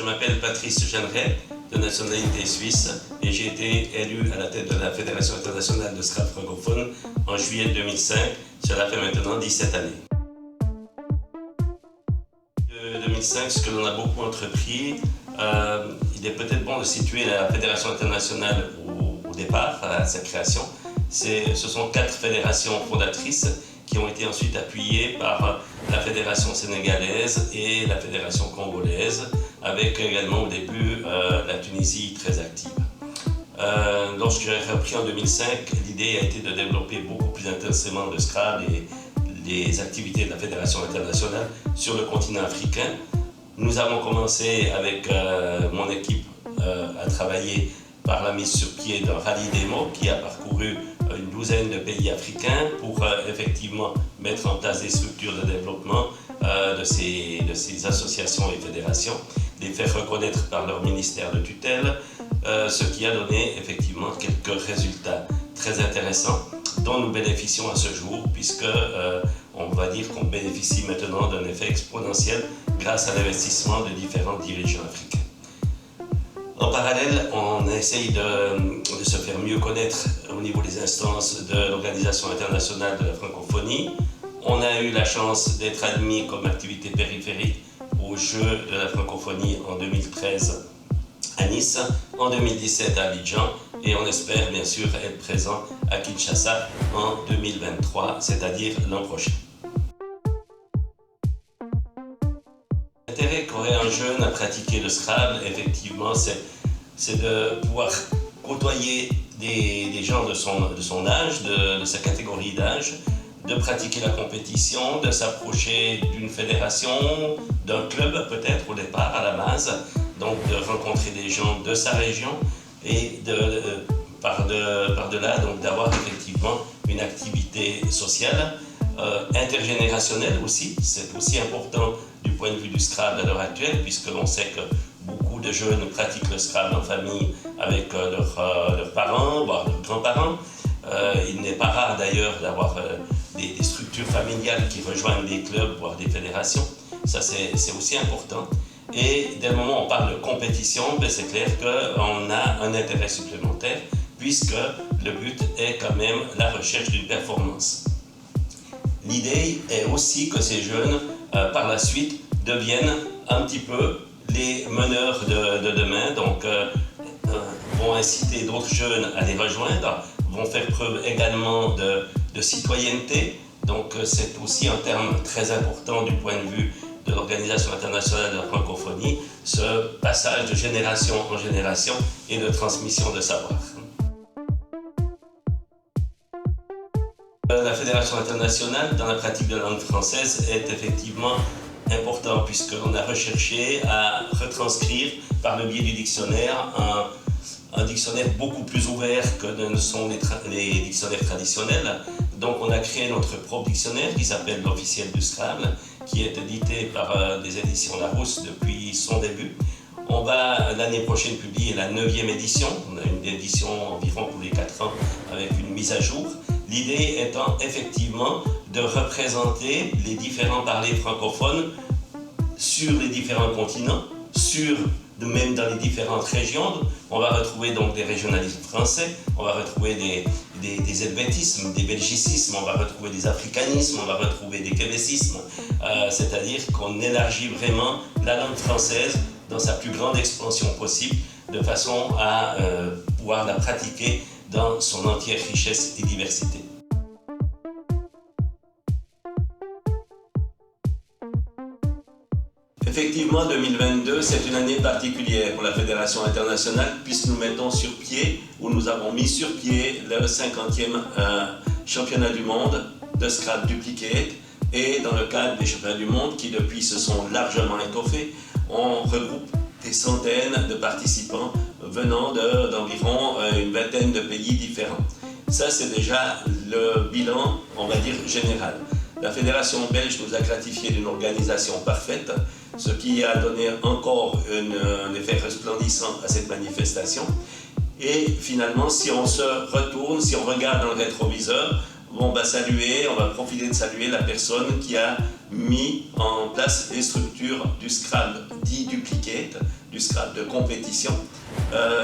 Je m'appelle Patrice Jeanneret, de nationalité suisse, et j'ai été élu à la tête de la Fédération internationale de Scrabble francophone en juillet 2005. Cela fait maintenant 17 années. De 2005, ce que l'on a beaucoup entrepris, il est peut-être bon de situer la Fédération internationale au départ, à sa création. Ce sont 4 fédérations fondatrices qui ont été ensuite appuyées par la Fédération sénégalaise et la Fédération congolaise, avec également au début la Tunisie très active. Lorsque j'ai repris en 2005, l'idée a été de développer beaucoup plus intensément le Scrabble et les activités de la Fédération internationale sur le continent africain. Nous avons commencé avec mon équipe à travailler par la mise sur pied d'un rallye démo qui a parcouru une douzaine de pays africains pour effectivement mettre en place des structures de développement de ces associations et fédérations, les faire reconnaître par leur ministère de tutelle, ce qui a donné effectivement quelques résultats très intéressants dont nous bénéficions à ce jour, puisque on va dire qu'on bénéficie maintenant d'un effet exponentiel grâce à l'investissement de différents dirigeants africains. En parallèle, on essaye de se faire mieux connaître au niveau des instances de l'Organisation internationale de la francophonie. On a eu la chance d'être admis comme activité périphérique aux Jeux de la francophonie en 2013 à Nice, en 2017 à Abidjan, et on espère bien sûr être présent à Kinshasa en 2023, c'est-à-dire l'an prochain. L'intérêt qu'aurait un jeune à pratiquer le Scrabble, effectivement, c'est de pouvoir côtoyer des gens de son âge, de sa catégorie d'âge, de pratiquer la compétition, de s'approcher d'une fédération, d'un club peut-être au départ, à la base, donc de rencontrer des gens de sa région et par-delà, donc d'avoir effectivement une activité sociale, intergénérationnelle aussi. C'est aussi important du point de vue du Scrabble à l'heure actuelle, puisque l'on sait que beaucoup de jeunes pratiquent le Scrabble en famille avec leurs parents, voire leurs grands-parents. Il n'est pas rare d'ailleurs d'avoir des structures familiales qui rejoignent des clubs, voire des fédérations. Ça, c'est aussi important. Et dès le moment où on parle de compétition, c'est clair qu'on a un intérêt supplémentaire, puisque le but est quand même la recherche d'une performance. L'idée est aussi que ces jeunes, par la suite, deviennent un petit peu les meneurs de demain, donc vont inciter d'autres jeunes à les rejoindre, vont faire preuve également de citoyenneté. Donc c'est aussi un terme très important du point de vue de l'Organisation internationale de la francophonie, ce passage de génération en génération et de transmission de savoir. La Fédération internationale dans la pratique de la langue française est effectivement important, puisqu'on a recherché à retranscrire par le biais du dictionnaire un dictionnaire beaucoup plus ouvert que ne sont les dictionnaires traditionnels. Donc on a créé notre propre dictionnaire qui s'appelle l'Officiel du Scrabble, qui est édité par des éditions Larousse depuis son début. On va l'année prochaine publier la 9e édition. On a une édition environ tous les 4 ans avec une mise à jour. L'idée étant effectivement de représenter les différents parlers francophones sur les différents continents, même dans les différentes régions. On va retrouver donc des régionalismes français, on va retrouver des helvétismes, des belgicismes, on va retrouver des africanismes, on va retrouver des québécismes, c'est-à-dire qu'on élargit vraiment la langue française dans sa plus grande expansion possible, de façon à pouvoir la pratiquer dans son entière richesse et diversité. Effectivement, 2022, c'est une année particulière pour la Fédération internationale, puisque nous mettons sur pied, ou nous avons mis sur pied, le 50e championnat du monde de Scrabble Duplicate. Et dans le cadre des championnats du monde, qui depuis se sont largement étoffés, on regroupe des centaines de participants venant d'environ une vingtaine de pays différents. Ça, c'est déjà le bilan, on va dire, général. La Fédération belge nous a gratifié d'une organisation parfaite, ce qui a donné encore un effet resplendissant à cette manifestation. Et finalement, si on se retourne, si on regarde dans le rétroviseur, on va profiter de saluer la personne qui a mis en place les structures du Scrabble dit duplicate, du Scrabble de compétition,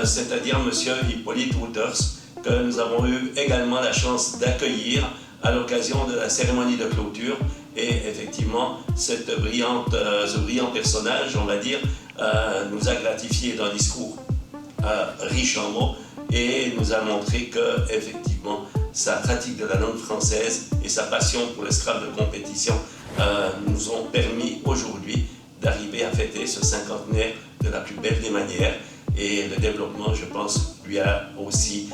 c'est-à-dire M. Hippolyte Wouters, que nous avons eu également la chance d'accueillir à l'occasion de la cérémonie de clôture. Et effectivement, ce brillant personnage, on va dire, nous a gratifié d'un discours riche en mots et nous a montré que, effectivement, sa pratique de la langue française et sa passion pour le Scrabble de compétition nous ont permis aujourd'hui d'arriver à fêter ce cinquantenaire de la plus belle des manières. Et le développement, je pense, lui a aussi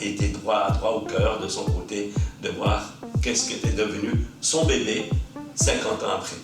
été droit au cœur de son côté, de voir qu'est-ce qu'était devenu son bébé 50 ans après.